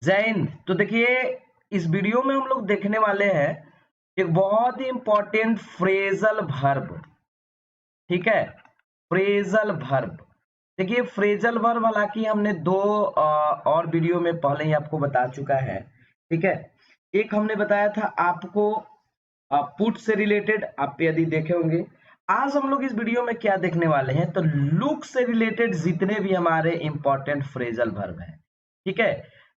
जय हिंद। तो देखिए, इस वीडियो में हम लोग देखने वाले हैं एक बहुत ही इंपॉर्टेंट फ्रेजल वर्ब। ठीक है, फ्रेजल वर्ब। देखिए, फ्रेजल वर्ब हालांकि हमने दो और वीडियो में पहले ही आपको बता चुका है। ठीक है, एक हमने बताया था आपको पुट से रिलेटेड, आप यदि देखे होंगे। आज हम लोग इस वीडियो में क्या देखने वाले हैं, तो लुक से रिलेटेड जितने भी हमारे इंपॉर्टेंट फ्रेजल वर्ब हैं, ठीक है,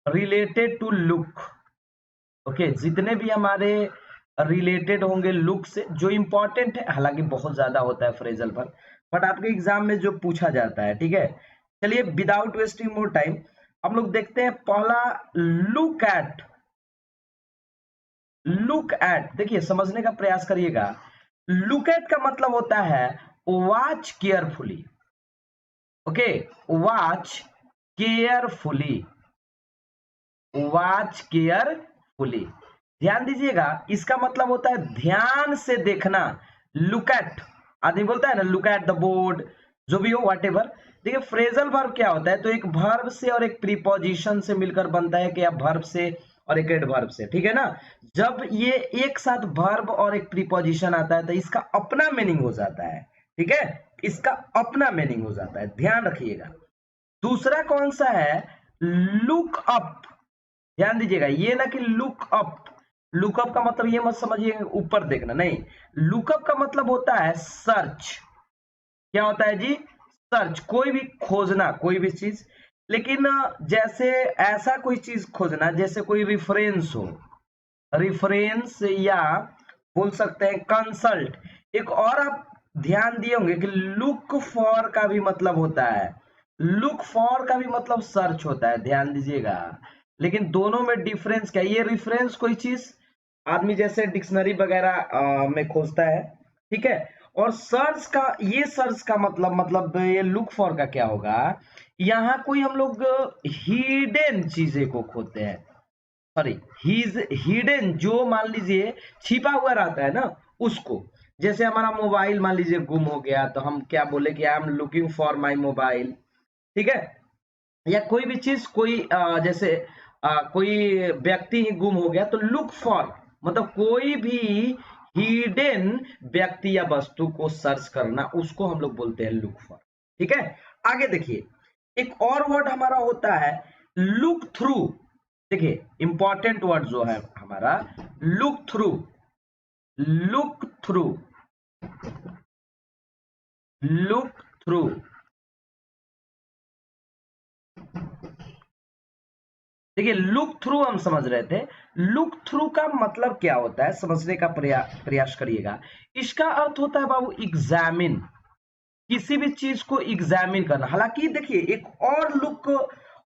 रिलेटेड टू लुक। ओके, जितने भी हमारे रिलेटेड होंगे लुक से, जो इंपॉर्टेंट है, हालांकि बहुत ज्यादा होता है फ्रेजल वर्ब, बट आपके एग्जाम में जो पूछा जाता है। ठीक है, चलिए विदाउट वेस्टिंग मोर टाइम हम लोग देखते हैं पहला, लुक एट। लुक एट, देखिए समझने का प्रयास करिएगा। लुक एट का मतलब होता है watch carefully. Okay, watch carefully, watch carefully. ध्यान दीजिएगा, इसका मतलब होता है ध्यान से देखना। लुक एट, आदमी बोलता है ना लुक एट द बोर्ड, जो भी हो व्हाट एवर। देखिए, फ्रेजल वर्ब क्या होता है, तो एक वर्ब से और एक प्रीपोजिशन से मिलकर बनता है, कि या वर्ब से और एक एडवर्ब से। ठीक है ना, जब ये एक साथ वर्ब और एक प्रीपोजिशन आता है तो इसका अपना मीनिंग हो जाता है। ठीक है, इसका अपना मीनिंग हो जाता है, ध्यान रखिएगा। दूसरा कौन सा है, लुक अप। ध्यान दीजिएगा, ये ना कि लुक अप। लुकअप का मतलब ये मत समझिए ऊपर देखना, नहीं। लुकअप का मतलब होता है सर्च। क्या होता है जी, सर्च, कोई भी खोजना, कोई भी चीज। लेकिन जैसे ऐसा कोई चीज खोजना जैसे कोई रिफरेंस हो, रिफरेंस, या बोल सकते हैं कंसल्ट। एक और आप ध्यान दिए होंगे कि लुक फॉर का भी मतलब होता है, लुक फॉर का भी मतलब सर्च होता है, ध्यान दीजिएगा। लेकिन दोनों में डिफरेंस क्या है, ये रिफरेंस कोई चीज आदमी जैसे डिक्शनरी वगैरह में खोजता है। ठीक है, और सर्च का, ये सर्च का मतलब ये लुक फॉर का क्या होगा, यहाँ कोई हम लोग हिडन चीजें को खोजते हैं। सॉरी, हिडन, जो मान लीजिए छिपा हुआ रहता है ना, उसको। जैसे हमारा मोबाइल मान लीजिए गुम हो गया, तो हम क्या बोले कि I am looking for my mobile. ठीक है, या कोई भी चीज, कोई जैसे कोई व्यक्ति ही गुम हो गया, तो लुक फॉर मतलब कोई भी हिडन व्यक्ति या वस्तु को सर्च करना, उसको हम लोग बोलते हैं लुक फॉर। ठीक है, आगे देखिए, एक और वर्ड हमारा होता है लुक थ्रू। देखिए, इंपॉर्टेंट वर्ड जो है हमारा look through. Look through, look through. देखिए, लुक थ्रू हम समझ रहे थे। लुक थ्रू का मतलब क्या होता है, समझने का प्रयास करिएगा। इसका अर्थ होता है बाबू एग्जामिन, किसी भी चीज को एग्जामिन करना। हालांकि देखिए, एक और लुक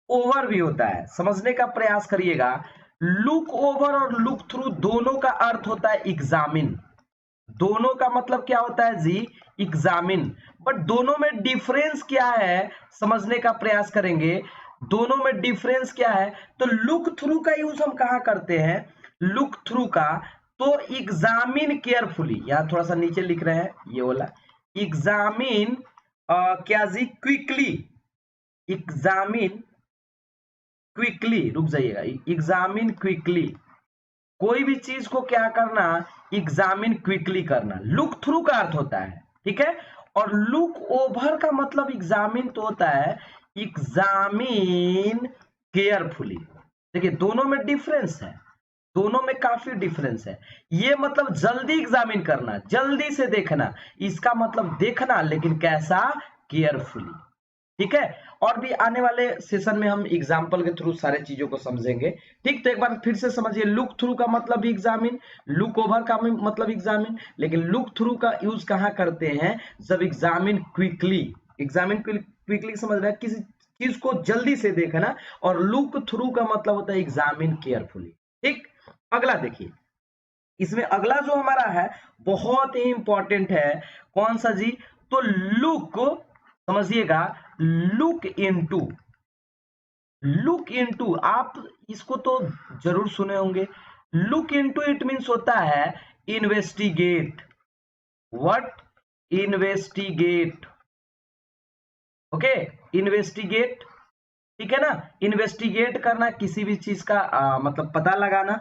ओवर भी होता है, समझने का प्रयास करिएगा। लुक ओवर और लुक थ्रू दोनों का अर्थ होता है एग्जामिन। दोनों का मतलब क्या होता है जी, एग्जामिन। बट दोनों में डिफरेंस क्या है, समझने का प्रयास करेंगे। दोनों में डिफरेंस क्या है, तो लुक थ्रू का यूज हम कहा करते हैं, लुक थ्रू का, तो एग्जामिन केयरफुली। यहां थोड़ा सा नीचे लिख रहे हैं ये वाला, एग्जामिन क्या जी, क्विकली। एग्जामिन क्विकली, रुक जाइएगा, एग्जामिन क्विकली। कोई भी चीज को क्या करना, एग्जामिन क्विकली करना, लुक थ्रू का अर्थ होता है। ठीक है, और लुक ओवर का मतलब एग्जामिन तो होता है एग्जामिन केयरफुली। देखिए, दोनों में डिफरेंस है, दोनों में काफी डिफरेंस है। ये मतलब जल्दी एग्जामिन करना, जल्दी से देखना, इसका मतलब देखना, लेकिन कैसा, केयरफुली। ठीक है, और भी आने वाले सेशन में हम एग्जाम्पल के थ्रू सारे चीजों को समझेंगे। ठीक, तो एक बार फिर से समझिए, लुक थ्रू का मतलब एग्जामिन, लुक ओवर का मतलब एग्जामिन, लेकिन लुक थ्रू का यूज कहाँ करते हैं, जब एग्जामिन क्विकली। एग्जामिन क्विकली समझ रहे हैं, किसी चीज को जल्दी से देखना, और लुक थ्रू का मतलब होता है एग्जामिन केयरफुली। ठीक, अगला देखिए, इसमें अगला जो हमारा है बहुत ही इंपॉर्टेंट है। कौन सा जी, तो लुक, समझिएगा, लुक इनटू। लुक इनटू, आप इसको तो जरूर सुने होंगे। लुक इनटू इट मींस होता है investigate. What, investigate. Okay, investigate. ठीक है ना, इन्वेस्टिगेट करना, किसी भी चीज का मतलब पता लगाना,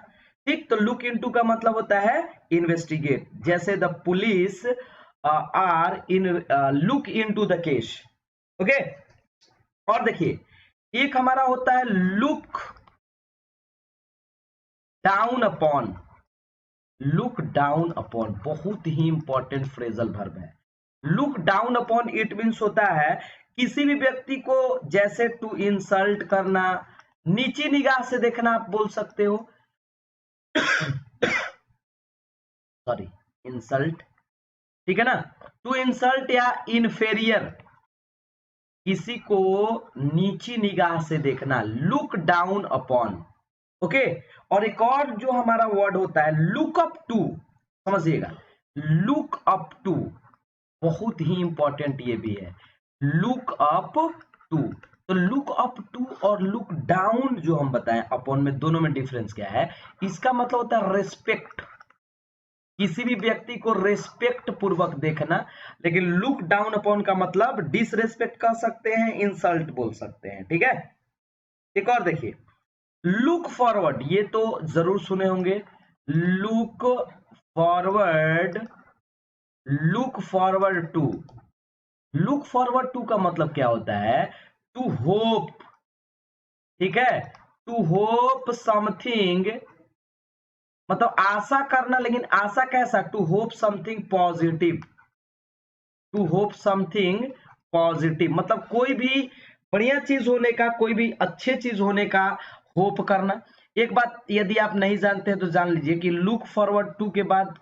ठीक। तो लुक इनटू का मतलब होता है इन्वेस्टिगेट, जैसे the police are in look into the case, okay. और देखिए एक हमारा होता है look down upon, look down upon बहुत ही इंपॉर्टेंट फ्रेजल वर्ब है। Look down upon it means होता है किसी भी व्यक्ति को जैसे टू इंसल्ट करना, नीची निगाह से देखना, आप बोल सकते हो सॉरी इंसल्ट, ठीक है ना, टू इंसल्ट या इनफेरियर, किसी को नीची निगाह से देखना, लुक डाउन अपॉन, ओके। और एक और जो हमारा वर्ड होता है लुक अप टू, समझिएगा, लुक अप टू बहुत ही इंपॉर्टेंट ये भी है, लुक अप टू। तो लुक अप टू और लुक डाउन जो हम बताएं अपॉन में, दोनों में डिफरेंस क्या है, इसका मतलब होता है रेस्पेक्ट, किसी भी व्यक्ति को रेस्पेक्ट पूर्वक देखना, लेकिन लुक डाउन अपॉन का मतलब डिसरेस्पेक्ट कर सकते हैं, इंसल्ट बोल सकते हैं, ठीक है। एक और देखिए लुक फॉरवर्ड, ये तो जरूर सुने होंगे, look forward, look forward to, look forward to का मतलब क्या होता है, टू होप, ठीक है, टू होप समथिंग, मतलब आशा करना, लेकिन आशा कैसा, to hope something positive, to hope something positive, मतलब कोई भी बढ़िया चीज होने का, कोई भी अच्छे चीज होने का होप करना। एक बात यदि आप नहीं जानते हैं तो जान लीजिए कि लुक फॉरवर्ड टू के बाद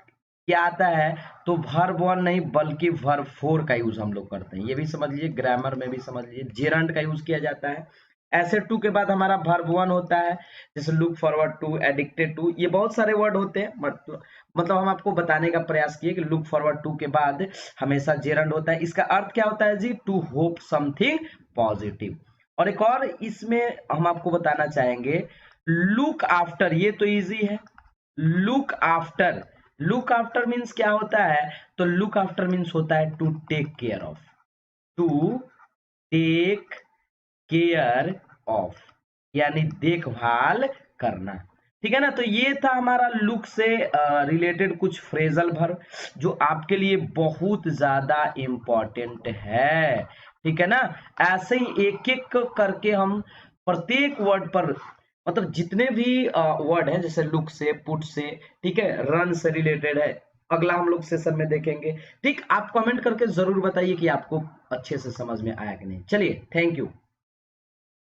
क्या आता है, तो वर्ब वन नहीं बल्कि वर्ब फोर का यूज हम लोग करते हैं, ये भी समझ लीजिए, ग्रामर में भी समझ लीजिए, जेरंड का यूज किया जाता है। ऐसे टू के बाद हमारा वर्ब वन होता है, जैसे look forward to, addicted to, ये बहुत सारे वर्ड होते हैं, मतलब हम आपको बताने का प्रयास किए कि लुक फॉरवर्ड टू के बाद हमेशा जेरंड होता है। इसका अर्थ क्या होता है जी, टू होप समथिंग पॉजिटिव। और एक और इसमें हम आपको बताना चाहेंगे लुक आफ्टर, ये तो इजी है, look after, look after means क्या होता है, तो लुक आफ्टर मीन्स होता है to take care of, to take care of, यानी देखभाल करना, ठीक है ना। तो ये था हमारा लुक से रिलेटेड कुछ फ्रेजल वर्ब जो आपके लिए बहुत ज्यादा इंपॉर्टेंट है, ठीक है ना। ऐसे ही एक एक करके हम प्रत्येक वर्ड पर, मतलब जितने भी वर्ड हैं, जैसे लुक से, पुट से, ठीक है, रन से रिलेटेड है, अगला हम लोग सेशन में देखेंगे, ठीक। आप कमेंट करके जरूर बताइए कि आपको अच्छे से समझ में आया कि नहीं। चलिए, थैंक यू।